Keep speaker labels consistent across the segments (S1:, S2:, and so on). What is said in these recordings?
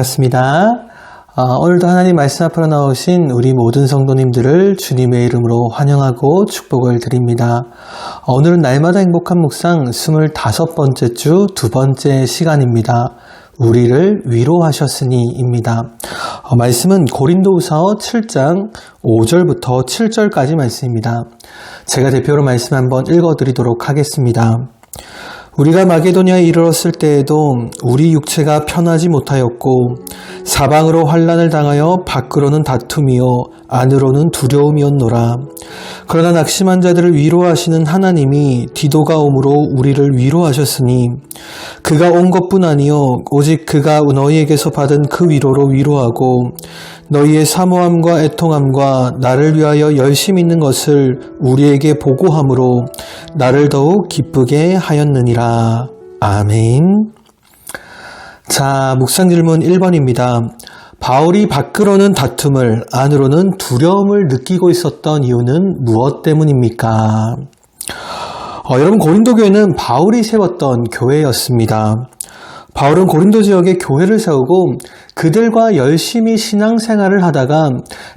S1: 반갑습니다. 오늘도 하나님 말씀 앞으로 나오신 우리 모든 성도님들을 주님의 이름으로 환영하고 축복을 드립니다. 오늘은 날마다 행복한 묵상 25번째 주 두 번째 시간입니다. 우리를 위로하셨으니입니다. 말씀은 고린도후서 7장 5절부터 7절까지 말씀입니다. 제가 대표로 말씀 한번 읽어드리도록 하겠습니다. 우리가 마게도냐에 이르렀을 때에도 우리 육체가 편하지 못하였고 사방으로 환난을 당하여 밖으로는 다툼이요 안으로는 두려움이었노라. 그러나 낙심한 자들을 위로하시는 하나님이 디도가 오므로 우리를 위로하셨으니 그가 온 것뿐 아니요 오직 그가 너희에게서 받은 그 위로로 위로하고 너희의 사모함과 애통함과 나를 위하여 열심 있는 것을 우리에게 보고함으로 나를 더욱 기쁘게 하였느니라. 아멘. 자, 묵상 질문 1번입니다. 바울이 밖으로는 다툼을, 안으로는 두려움을 느끼고 있었던 이유는 무엇 때문입니까? 여러분, 고린도 교회는 바울이 세웠던 교회였습니다. 바울은 고린도 지역에 교회를 세우고 그들과 열심히 신앙생활을 하다가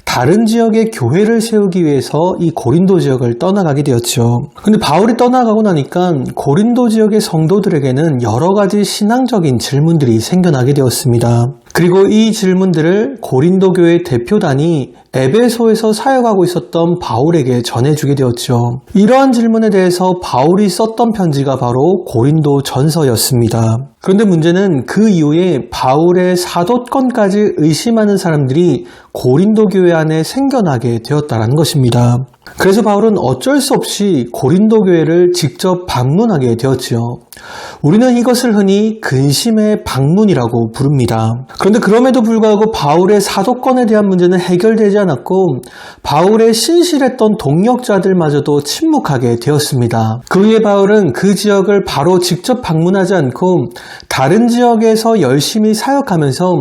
S1: 다른 지역에 교회를 세우기 위해서 이 고린도 지역을 떠나가게 되었죠. 근데 바울이 떠나가고 나니까 고린도 지역의 성도들에게는 여러 가지 신앙적인 질문들이 생겨나게 되었습니다. 그리고 이 질문들을 고린도 교회 대표단이 에베소에서 사역하고 있었던 바울에게 전해주게 되었죠. 이러한 질문에 대해서 바울이 썼던 편지가 바로 고린도 전서였습니다. 그런데 문제는 그 이후에 바울의 사도권까지 의심하는 사람들이 고린도 교회 안에 생겨나게 되었다는 것입니다. 그래서 바울은 어쩔 수 없이 고린도 교회를 직접 방문하게 되었지요. 우리는 이것을 흔히 근심의 방문이라고 부릅니다. 그런데 그럼에도 불구하고 바울의 사도권에 대한 문제는 해결되지 않았고 바울의 신실했던 동역자들마저도 침묵하게 되었습니다. 그 후에 바울은 그 지역을 바로 직접 방문하지 않고 다른 지역에서 열심히 사역하면서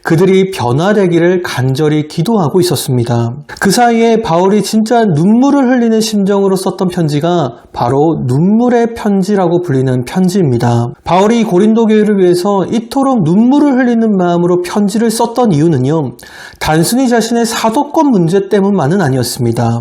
S1: 그들이 변화되기를 간절히 기도하고 있었습니다. 그 사이에 바울이 진짜 눈물을 흘리는 심정으로 썼던 편지가 바로 눈물의 편지라고 불리는 편지입니다. 바울이 고린도 교회를 위해서 이토록 눈물을 흘리는 마음으로 편지를 썼던 이유는요, 단순히 자신의 사도권 문제 때문만은 아니었습니다.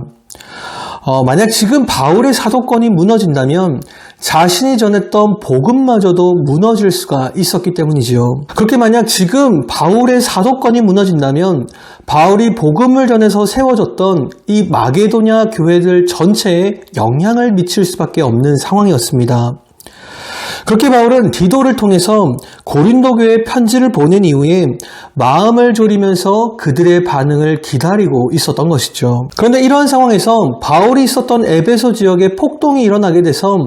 S1: 만약 지금 바울의 사도권이 무너진다면 자신이 전했던 복음마저도 무너질 수가 있었기 때문이지요. 그렇게 만약 지금 바울의 사도권이 무너진다면 바울이 복음을 전해서 세워졌던 이 마게도냐 교회들 전체에 영향을 미칠 수밖에 없는 상황이었습니다. 그렇게 바울은 디도를 통해서 고린도 교회에 편지를 보낸 이후에 마음을 졸이면서 그들의 반응을 기다리고 있었던 것이죠. 그런데 이러한 상황에서 바울이 있었던 에베소 지역에 폭동이 일어나게 돼서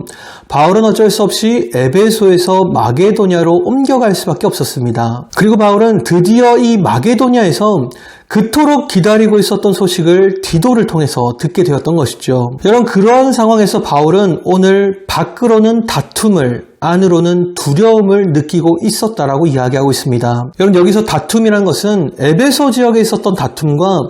S1: 바울은 어쩔 수 없이 에베소에서 마게도냐로 옮겨갈 수밖에 없었습니다. 그리고 바울은 드디어 이 마게도냐에서 그토록 기다리고 있었던 소식을 디도를 통해서 듣게 되었던 것이죠. 여러분, 그러한 상황에서 바울은 오늘 밖으로는 다툼을, 안으로는 두려움을 느끼고 있었다라고 이야기하고 있습니다. 여러분, 여기서 다툼이란 것은 에베소 지역에 있었던 다툼과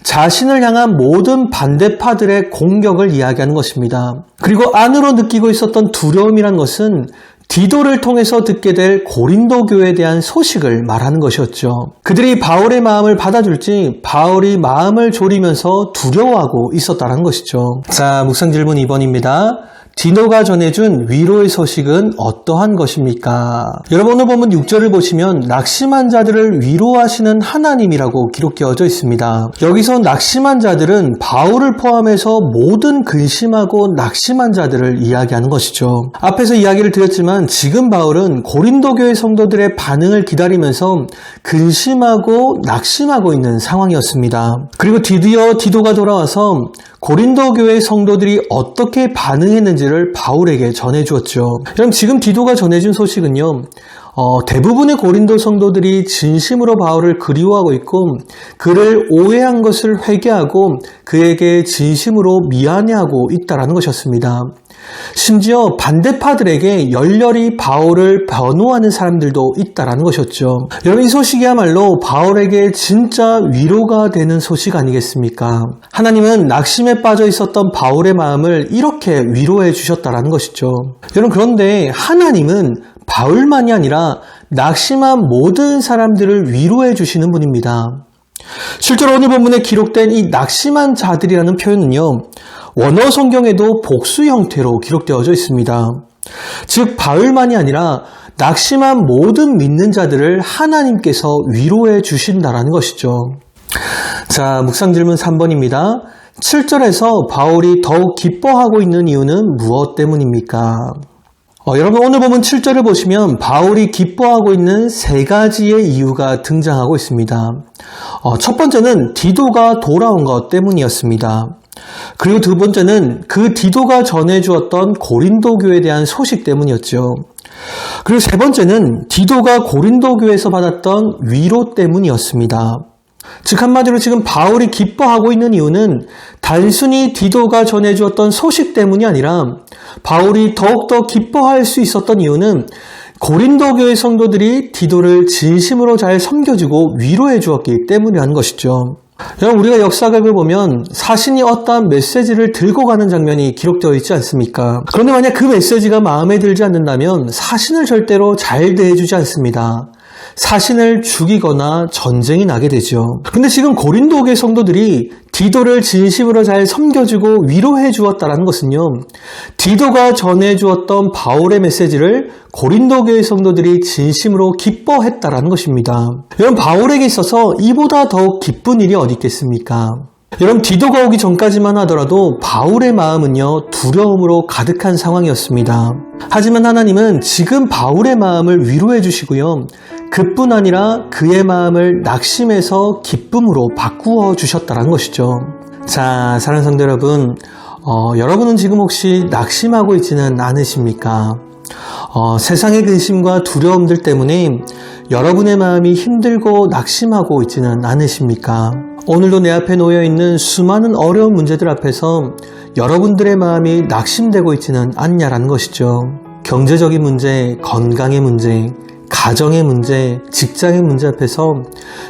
S1: 자신을 향한 모든 반대파들의 공격을 이야기하는 것입니다. 그리고 안으로 느끼고 있었던 두려움이란 것은 디도를 통해서 듣게 될 고린도 교회에 대한 소식을 말하는 것이었죠. 그들이 바울의 마음을 받아줄지 바울이 마음을 졸이면서 두려워하고 있었다는 것이죠. 자, 묵상 질문 2번입니다. 디도가 전해준 위로의 소식은 어떠한 것입니까? 여러분, 오늘 본문 6절을 보시면 낙심한 자들을 위로하시는 하나님이라고 기록되어져 있습니다. 여기서 낙심한 자들은 바울을 포함해서 모든 근심하고 낙심한 자들을 이야기하는 것이죠. 앞에서 이야기를 드렸지만 지금 바울은 고린도 교회 성도들의 반응을 기다리면서 근심하고 낙심하고 있는 상황이었습니다. 그리고 드디어 디도가 돌아와서 고린도 교회 성도들이 어떻게 반응했는지를 바울에게 전해주었죠. 여러분, 지금 디도가 전해준 소식은요, 대부분의 고린도 성도들이 진심으로 바울을 그리워하고 있고 그를 오해한 것을 회개하고 그에게 진심으로 미안해하고 있다는 것이었습니다. 심지어 반대파들에게 열렬히 바울을 변호하는 사람들도 있다는 것이었죠. 여러분, 이 소식이야말로 바울에게 진짜 위로가 되는 소식 아니겠습니까? 하나님은 낙심에 빠져 있었던 바울의 마음을 이렇게 위로해 주셨다는 것이죠. 여러분, 그런데 하나님은 바울만이 아니라 낙심한 모든 사람들을 위로해 주시는 분입니다. 실제로 오늘 본문에 기록된 이 낙심한 자들이라는 표현은요, 원어 성경에도 복수 형태로 기록되어져 있습니다. 즉 바울만이 아니라 낙심한 모든 믿는 자들을 하나님께서 위로해 주신다라는 것이죠. 자, 묵상 질문 3번입니다. 7절에서 바울이 더욱 기뻐하고 있는 이유는 무엇 때문입니까? 여러분 오늘 보면 7절을 보시면 바울이 기뻐하고 있는 세 가지의 이유가 등장하고 있습니다. 첫 번째는 디도가 돌아온 것 때문이었습니다. 그리고 두 번째는 그 디도가 전해주었던 고린도 교회에 대한 소식 때문이었죠. 그리고 세 번째는 디도가 고린도 교회에서 받았던 위로 때문이었습니다. 즉 한마디로 지금 바울이 기뻐하고 있는 이유는 단순히 디도가 전해주었던 소식 때문이 아니라 바울이 더욱더 기뻐할 수 있었던 이유는 고린도 교회 성도들이 디도를 진심으로 잘 섬겨주고 위로해 주었기 때문이라는 것이죠. 여러분 우리가 역사각을 보면 사신이 어떠한 메시지를 들고 가는 장면이 기록되어 있지 않습니까? 그런데 만약 그 메시지가 마음에 들지 않는다면 사신을 절대로 잘 대해주지 않습니다. 사신을 죽이거나 전쟁이 나게 되죠. 근데 지금 고린도 교회 성도들이 디도를 진심으로 잘 섬겨주고 위로해 주었다는 것은요, 디도가 전해주었던 바울의 메시지를 고린도 교회 성도들이 진심으로 기뻐했다는 것입니다. 여러분 바울에게 있어서 이보다 더욱 기쁜 일이 어디 있겠습니까? 여러분 디도가 오기 전까지만 하더라도 바울의 마음은요 두려움으로 가득한 상황이었습니다. 하지만 하나님은 지금 바울의 마음을 위로해 주시고요, 그뿐 아니라 그의 마음을 낙심에서 기쁨으로 바꾸어 주셨다는 것이죠. 자, 사랑하는 성도 여러분, 여러분은 지금 혹시 낙심하고 있지는 않으십니까? 세상의 근심과 두려움들 때문에 여러분의 마음이 힘들고 낙심하고 있지는 않으십니까? 오늘도 내 앞에 놓여있는 수많은 어려운 문제들 앞에서 여러분들의 마음이 낙심되고 있지는 않냐라는 것이죠. 경제적인 문제, 건강의 문제, 가정의 문제, 직장의 문제 앞에서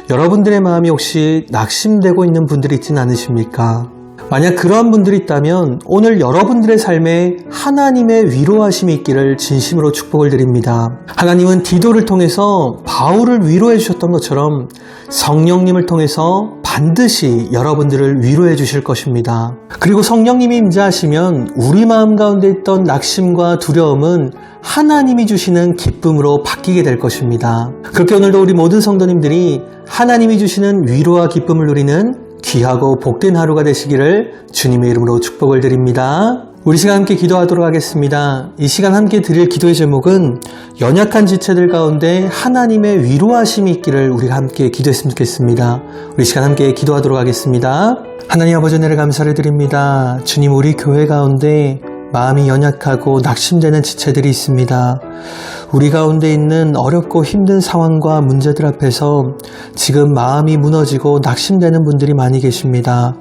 S1: 여러분들의 마음이 혹시 낙심되고 있는 분들이 있지는 않으십니까? 만약 그러한 분들이 있다면 오늘 여러분들의 삶에 하나님의 위로하심이 있기를 진심으로 축복을 드립니다. 하나님은 디도를 통해서 바울을 위로해 주셨던 것처럼 성령님을 통해서 반드시 여러분들을 위로해 주실 것입니다. 그리고 성령님이 임재하시면 우리 마음 가운데 있던 낙심과 두려움은 하나님이 주시는 기쁨으로 바뀌게 될 것입니다. 그렇게 오늘도 우리 모든 성도님들이 하나님이 주시는 위로와 기쁨을 누리는 귀하고 복된 하루가 되시기를 주님의 이름으로 축복을 드립니다. 우리 시간 함께 기도하도록 하겠습니다. 이 시간 함께 드릴 기도의 제목은 연약한 지체들 가운데 하나님의 위로하심이 있기를 우리가 함께 기도했으면 좋겠습니다. 우리 시간 함께 기도하도록 하겠습니다. 하나님 아버지 은혜를 감사를 드립니다. 주님 우리 교회 가운데 마음이 연약하고 낙심되는 지체들이 있습니다. 우리 가운데 있는 어렵고 힘든 상황과 문제들 앞에서 지금 마음이 무너지고 낙심되는 분들이 많이 계십니다.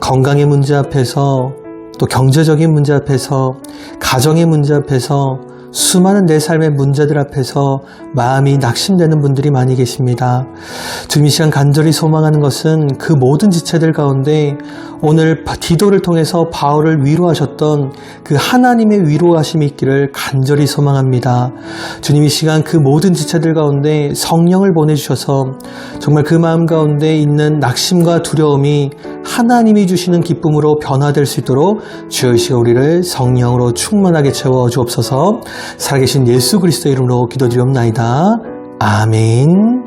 S1: 건강의 문제 앞에서 또 경제적인 문제 앞에서 가정의 문제 앞에서 수많은 내 삶의 문제들 앞에서 마음이 낙심되는 분들이 많이 계십니다. 지금 이 시간 간절히 소망하는 것은 그 모든 지체들 가운데 오늘 디도를 통해서 바울을 위로하셨던 그 하나님의 위로하심이 있기를 간절히 소망합니다. 주님 이 시간 그 모든 지체들 가운데 성령을 보내주셔서 정말 그 마음 가운데 있는 낙심과 두려움이 하나님이 주시는 기쁨으로 변화될 수 있도록 주여 이 시간 우리를 성령으로 충만하게 채워 주옵소서. 살아계신 예수 그리스도의 이름으로 기도드리옵나이다. 아멘.